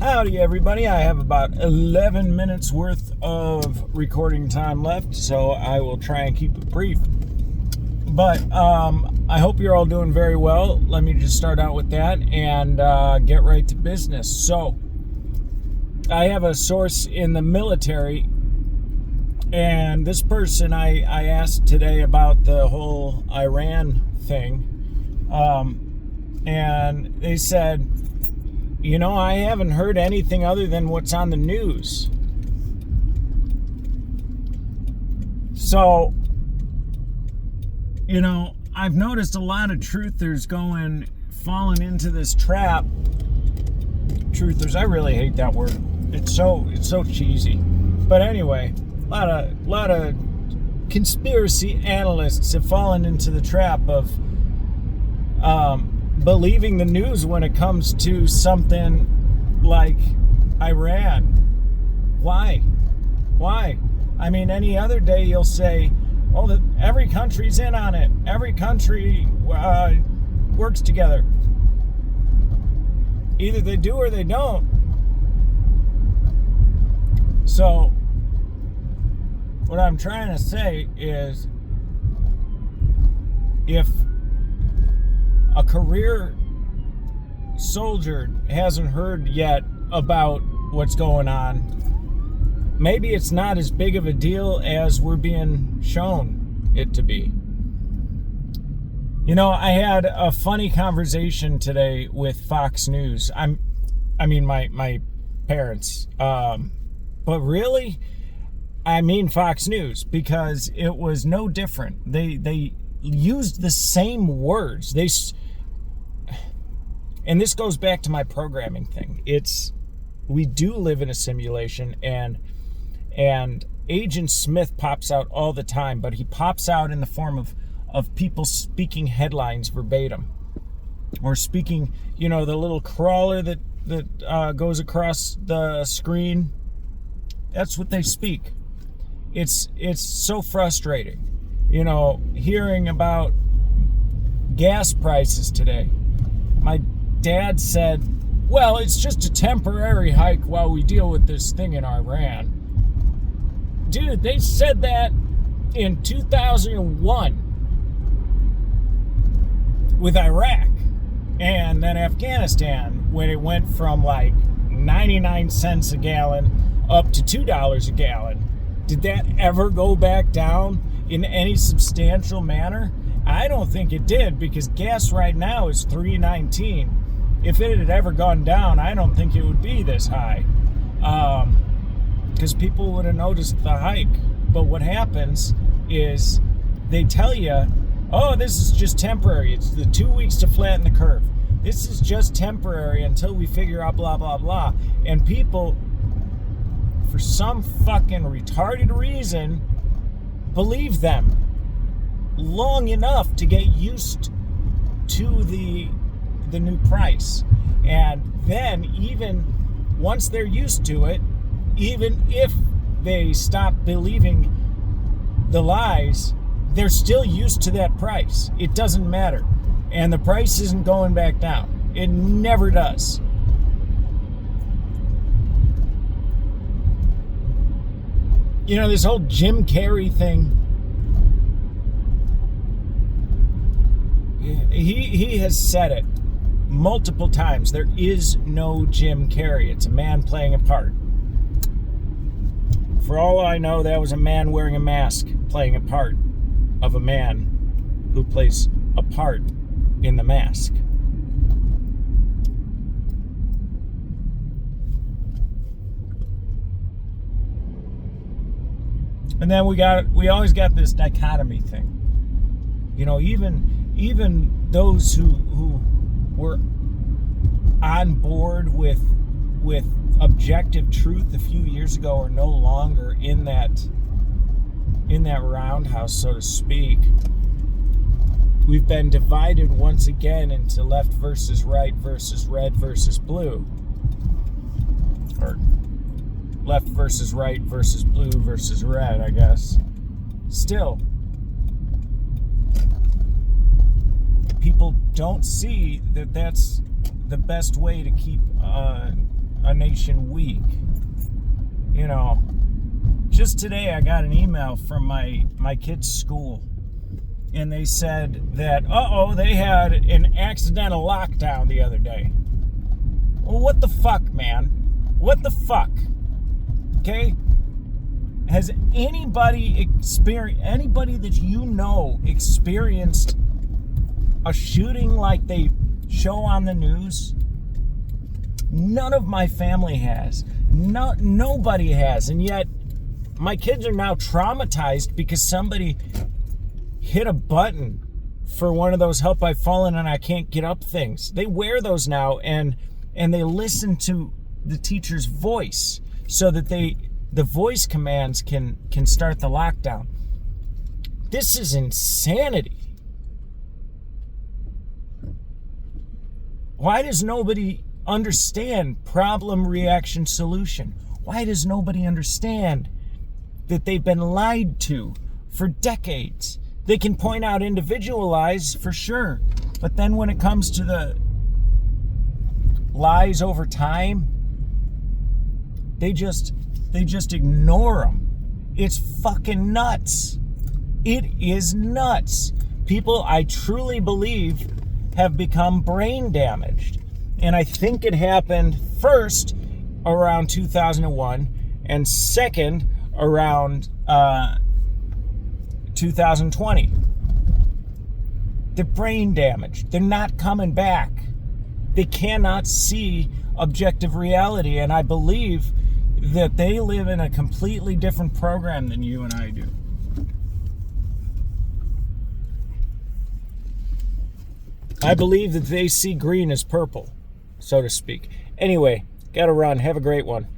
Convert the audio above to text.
Howdy, everybody. I have about 11 minutes worth of recording time left, so I will try and keep it brief. But I hope you're all doing very well. Let me just start out with that and get right to business. So, I have a source in the military, and this person I asked today about the whole Iran thing, and they said, you know, I haven't heard anything other than what's on the news. So, you know, I've noticed a lot of truthers falling into this trap. Truthers, I really hate that word. It's so cheesy. But anyway, a lot of conspiracy analysts have fallen into the trap of believing the news when it comes to something like Iran. Why? I mean, any other day you'll say, oh, every country's in on it. Every country works together. Either they do or they don't. So, what I'm trying to say is, if a career soldier hasn't heard yet about what's going on, maybe it's not as big of a deal as we're being shown it to be. You know, I had a funny conversation today with Fox News. I mean my parents. But really, I mean Fox News, because it was no different. They used the same words. And this goes back to my programming thing. We do live in a simulation, and Agent Smith pops out all the time, but he pops out in the form of people speaking headlines verbatim, or speaking, you know, the little crawler that goes across the screen. That's what they speak. It's so frustrating, you know, hearing about gas prices today. My dad said, well, it's just a temporary hike while we deal with this thing in Iran. Dude, they said that in 2001 with Iraq, and then Afghanistan, when it went from like 99 cents a gallon up to $2 a gallon. Did that ever go back down in any substantial manner? I don't think it did, because gas right now is $3.19. If it had ever gone down, I don't think it would be this high, because people would have noticed the hike. But what happens is they tell you, oh, this is just temporary. It's the 2 weeks to flatten the curve. This is just temporary until we figure out blah, blah, blah. And people, for some fucking retarded reason, believe them long enough to get used to the new price. And then, even once they're used to it, even if they stop believing the lies, they're still used to that price. It doesn't matter. And the price isn't going back down. It never does. You know, this whole Jim Carrey thing, he has said it multiple times. There is no Jim Carrey. It's a man playing a part. For all I know, that was a man wearing a mask playing a part of a man who plays a part in the mask. And then we always got this dichotomy thing. You know, even those who were on board with objective truth a few years ago are no longer in that roundhouse, so to speak. We've been divided once again into left versus right versus red versus blue. Or left versus right versus blue versus red, I guess. Still, people don't see that that's the best way to keep a nation weak. You know, just today I got an email from my kid's school, and they said that, they had an accidental lockdown the other day. Well, what the fuck, man? What the fuck? Okay? Has anybody that you know experienced a shooting like they show on the news? None of my family has. Nobody has. And yet, my kids are now traumatized because somebody hit a button for one of those help I've fallen and I can't get up things. They wear those now and they listen to the teacher's voice so that the voice commands can start the lockdown. This is insanity. Why does nobody understand problem, reaction, solution? Why does nobody understand that they've been lied to for decades? They can point out individual lies for sure, but then when it comes to the lies over time, they just ignore them. It's fucking nuts. It is nuts. People, I truly believe, have become brain damaged. And I think it happened first around 2001 and second around 2020. They're brain damaged. They're not coming back. They cannot see objective reality. And I believe that they live in a completely different program than you and I do. I believe that they see green as purple, so to speak. Anyway, gotta run. Have a great one.